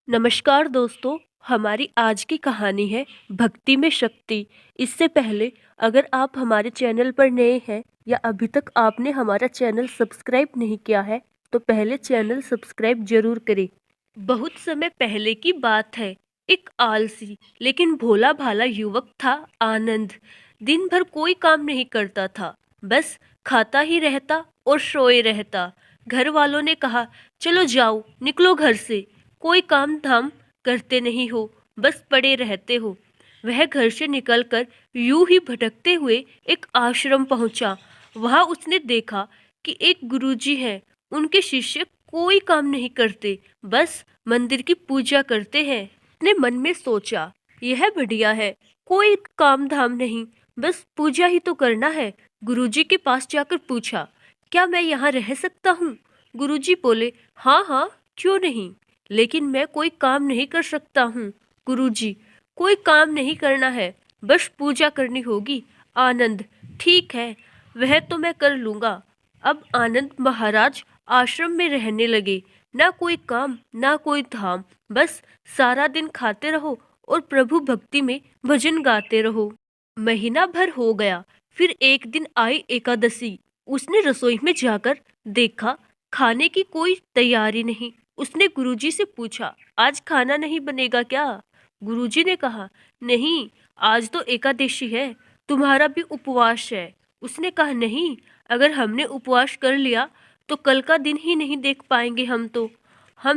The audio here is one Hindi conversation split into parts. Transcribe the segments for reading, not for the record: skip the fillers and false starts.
नमस्कार दोस्तों। हमारी आज की कहानी है भक्ति में शक्ति। इससे पहले अगर आप हमारे चैनल पर नए हैं या अभी तक आपने हमारा चैनल सब्सक्राइब नहीं किया है तो पहले चैनल सब्सक्राइब जरूर करें। बहुत समय पहले की बात है। एक आलसी लेकिन भोला भाला युवक था आनंद। दिन भर कोई काम नहीं करता था, बस खाता ही रहता और सोए रहता। घर वालों ने कहा, चलो जाओ निकलो घर से, कोई काम धाम करते नहीं हो, बस पड़े रहते हो। वह घर से निकलकर यूं ही भटकते हुए एक आश्रम पहुंचा। वहां उसने देखा कि एक गुरुजी है। उनके शिष्य कोई काम नहीं करते, बस मंदिर की पूजा करते हैं। उसने मन में सोचा, यह बढ़िया है, कोई काम धाम नहीं, बस पूजा ही तो करना है। गुरुजी के पास जाकर पूछा, क्या मैं यहाँ रह सकता हूँ? गुरुजी बोले, हाँ हाँ, क्यों नहीं, लेकिन मैं कोई काम नहीं कर सकता हूँ। गुरुजी, कोई काम नहीं करना है, बस पूजा करनी होगी। आनंद, ठीक है, वह तो मैं कर लूँगा। अब आनंद महाराज आश्रम में रहने लगे। ना कोई काम ना कोई धाम, बस सारा दिन खाते रहो और प्रभु भक्ति में भजन गाते रहो। महीना भर हो गया। फिर एक दिन आई एकादशी। उसने रसोई में जाकर देखा, खाने की कोई तैयारी नहीं। उसने गुरुजी से पूछा, आज खाना नहीं बनेगा क्या? गुरुजी ने कहा, नहीं, आज तो एकादशी है, तुम्हारा भी उपवास है। उसने कहा, नहीं, अगर हमने उपवास कर लिया तो कल का दिन ही नहीं देख पाएंगे हम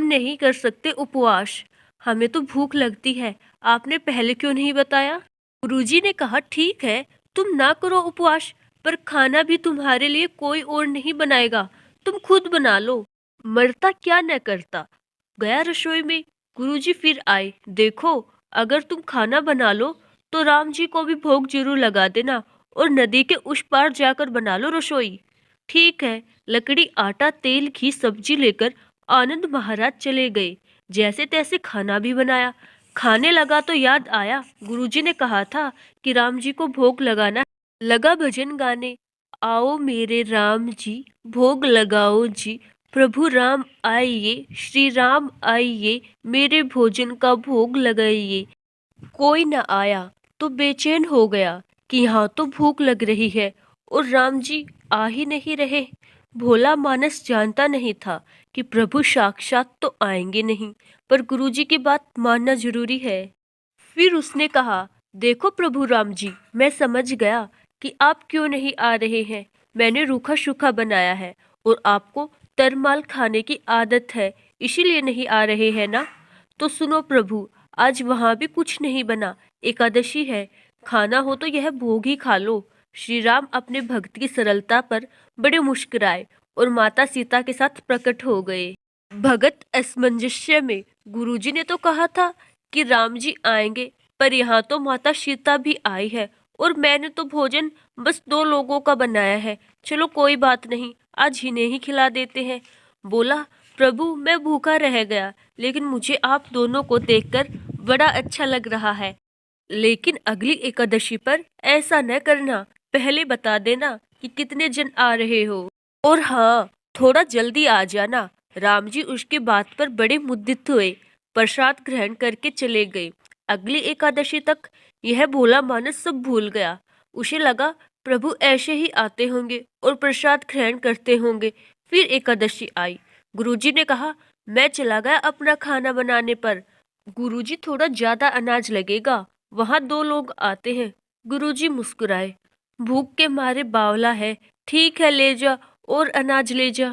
नहीं कर सकते उपवास। हमें तो भूख लगती है, आपने पहले क्यों नहीं बताया? गुरुजी ने कहा, ठीक है, तुम ना करो उपवास, पर खाना भी तुम्हारे लिए कोई और नहीं बनाएगा, तुम खुद बना लो। मरता क्या न करता, गया रसोई में। गुरुजी फिर आए, देखो, अगर तुम खाना बना लो तो राम जी को भी भोग जरूर लगा देना और नदी के उस पार जाकर बना लो रसोई। ठीक है। लकड़ी, आटा, तेल, घी, सब्जी लेकर आनंद महाराज चले गए। जैसे तैसे खाना भी बनाया। खाने लगा तो याद आया, गुरुजी ने कहा था कि राम जी को भोग लगाना। लगा भजन गाने, आओ मेरे राम जी, भोग लगाओ जी, प्रभु राम आइए, श्री राम आइए, मेरे भोजन का भोग लगाइए। कोई न आया तो बेचैन हो गया कि यहाँ तो भूख लग रही है और राम जी आ ही नहीं रहे। भोला मानस जानता नहीं था कि प्रभु साक्षात तो आएंगे नहीं, पर गुरुजी की बात मानना जरूरी है। फिर उसने कहा, देखो प्रभु राम जी, मैं समझ गया कि आप क्यों नहीं आ रहे हैं। मैंने रूखा सूखा बनाया है और आपको तरमाल खाने की आदत है, इसीलिए नहीं आ रहे हैं ना। तो सुनो प्रभु, आज वहां भी कुछ नहीं बना, एकादशी है, खाना हो तो यह भोग ही खा लो। श्री राम अपने भक्त की सरलता पर बड़े मुस्कुराए और माता सीता के साथ प्रकट हो गए। भगत असमंजस्य में, गुरुजी ने तो कहा था कि राम जी आएंगे, पर यहाँ तो माता सीता भी आई है और मैंने तो भोजन बस 2 लोगों का बनाया है। चलो कोई बात नहीं, आज इन्हें ही खिला देते हैं। बोला, प्रभु मैं भूखा रह गया, लेकिन मुझे आप दोनों को देखकर बड़ा अच्छा लग रहा है। लेकिन अगली एकादशी पर ऐसा न करना, पहले बता देना कि कितने जन आ रहे हो। और हाँ, थोड़ा जल्दी आ जाना। राम जी उसकी बात पर बड़े मुद्दित हुए, प्रसाद ग्रहण करके चले गए। अगली एकादशी तक यह भोला मानस सब भूल गया। उसे लगा प्रभु ऐसे ही आते होंगे और प्रसाद ग्रहण करते होंगे। फिर एकादशी आई। गुरुजी ने कहा, मैं चला गया अपना खाना बनाने पर। गुरुजी, थोड़ा ज्यादा अनाज लगेगा, वहां 2 लोग आते हैं। गुरुजी मुस्कुराए, भूख के मारे बावला है, ठीक है ले जा और अनाज ले जा।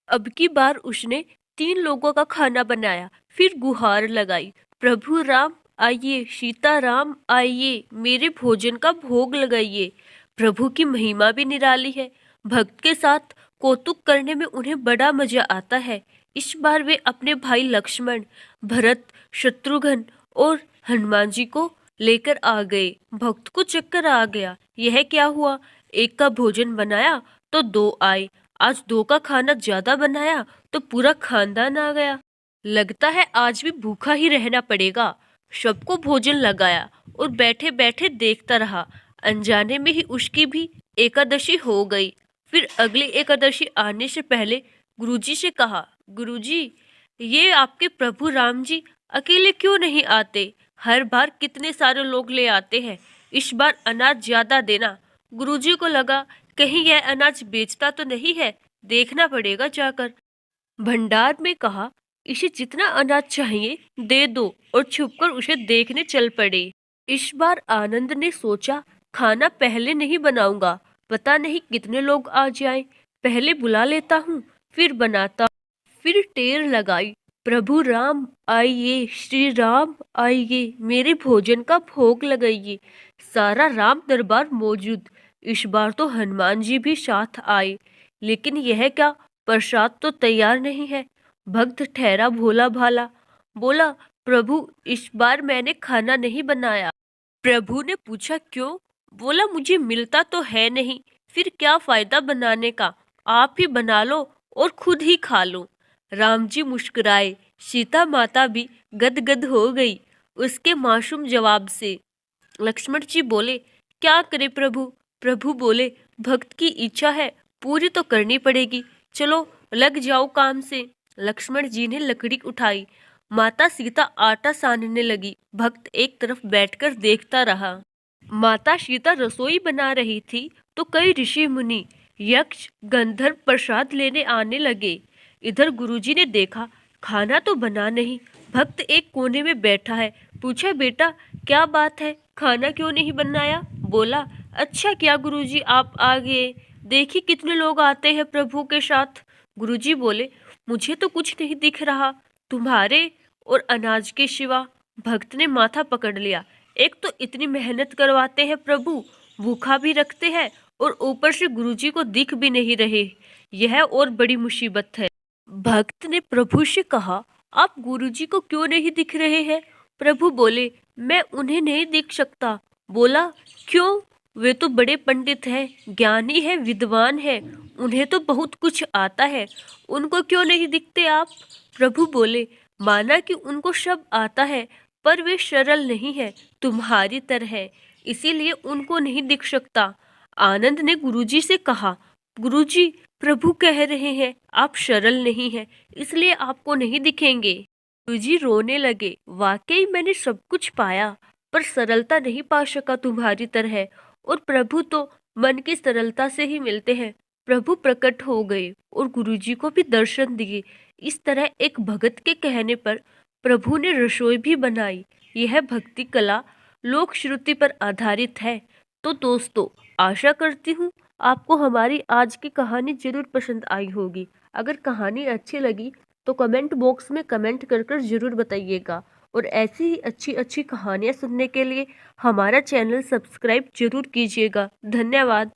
अब की बार उसने 3 लोगों का खाना बनाया, फिर गुहार लगाई, प्रभु राम आइए, सीता राम आइए, मेरे भोजन का भोग लगाइए। प्रभु की महिमा भी निराली है। भक्त के साथ कौतुक करने में उन्हें बड़ा मजा आता है। इस बार वे अपने भाई लक्ष्मण, भरत, शत्रुघ्न और हनुमान जी को लेकर आ गए। भक्त को चक्कर आ गया, यह क्या हुआ, एक का भोजन बनाया तो 2 आए, आज 2 का खाना ज्यादा बनाया तो पूरा खानदान आ गया। लगता है आज भी भूखा ही रहना पड़ेगा। सबको भोजन लगाया और बैठे बैठे देखता रहा। अनजाने में ही उसकी भी एकादशी हो गई। फिर अगली एकादशी आने से पहले गुरुजी से कहा, गुरुजी ये आपके प्रभु राम जी अकेले क्यों नहीं आते? हर बार कितने सारे लोग ले आते हैं। इस बार अनाज ज्यादा देना। गुरुजी को लगा कहीं यह अनाज बेचता तो नहीं है, देखना पड़ेगा जाकर। भंडार में कहा, इसे जितना अनाज चाहिए दे दो, और छुपकर उसे देखने चल पड़े। इस बार आनंद ने सोचा, खाना पहले नहीं बनाऊंगा, पता नहीं कितने लोग आ जाएं। पहले बुला लेता हूँ, फिर बनाता। फिर टेर लगाई, प्रभु राम आइए, श्री राम आइए, मेरे भोजन का भोग लगाइए। सारा राम दरबार मौजूद। इस बार तो हनुमान जी भी साथ आए, लेकिन यह क्या, प्रसाद तो तैयार नहीं है। भक्त ठहरा भोला भाला, बोला, प्रभु इस बार मैंने खाना नहीं बनाया। प्रभु ने पूछा क्यों? बोला, मुझे मिलता तो है नहीं, फिर क्या फायदा बनाने का, आप ही बना लो और खुद ही खा लो। राम जी मुस्कुराए, सीता माता भी गदगद हो गई उसके मासूम जवाब से। लक्ष्मण जी बोले, क्या करे प्रभु? प्रभु बोले, भक्त की इच्छा है, पूरी तो करनी पड़ेगी, चलो लग जाओ काम से। लक्ष्मण जी ने लकड़ी उठाई, माता सीता आटा सानने लगी। भक्त एक तरफ बैठकर देखता रहा। माता सीता रसोई बना रही थी तो कई ऋषि मुनि, यक्ष, गंधर्व प्रसाद लेने आने लगे। इधर गुरुजी ने देखा, खाना तो बना नहीं, भक्त एक कोने में बैठा है। पूछा, बेटा क्या बात है, खाना क्यों नहीं बनाया? बोला, अच्छा किया गुरुजी आप आ गए, देखिए कितने लोग आते हैं प्रभु के साथ। गुरुजी बोले, मुझे तो कुछ नहीं दिख रहा तुम्हारे और अनाज के सिवा। भक्त ने माथा पकड़ लिया, एक तो इतनी मेहनत करवाते हैं प्रभु, भूखा भी रखते हैं, और ऊपर से गुरुजी को दिख भी नहीं रहे, यह और बड़ी मुसीबत है। भक्त ने प्रभु से कहा, आप गुरुजी को क्यों नहीं दिख रहे हैं? प्रभु बोले, मैं उन्हें नहीं दिख सकता। बोला, क्यों? वे तो बड़े पंडित हैं, ज्ञानी हैं, विद्वान हैं, उन्हें तो बहुत कुछ आता है, उनको क्यों नहीं दिखते आप? प्रभु बोले, माना कि उनको सब आता है, पर वे सरल नहीं है तुम्हारी तरह, इसीलिए उनको नहीं दिख सकता। आनंद ने गुरुजी से कहा, गुरुजी प्रभु कह रहे हैं आप सरल नहीं हैं, इसलिए आपको नहीं दिखेंगे। गुरुजी रोने लगे, वाकई मैंने सब कुछ पाया, पर सरलता नहीं पा सका तुम्हारी तरह, और प्रभु तो मन की सरलता से ही मिलते हैं। प्रभु प्रकट हो गए और गुरुजी को भी दर्शन दिए। इस तरह एक भगत के कहने पर प्रभु ने रसोई भी बनाई। यह भक्ति कला लोक श्रुति पर आधारित है। तो दोस्तों, आशा करती हूँ आपको हमारी आज की कहानी जरूर पसंद आई होगी। अगर कहानी अच्छी लगी तो कमेंट बॉक्स में कमेंट कर जरूर बताइएगा, और ऐसी ही अच्छी अच्छी कहानियाँ सुनने के लिए हमारा चैनल सब्सक्राइब जरूर कीजिएगा। धन्यवाद।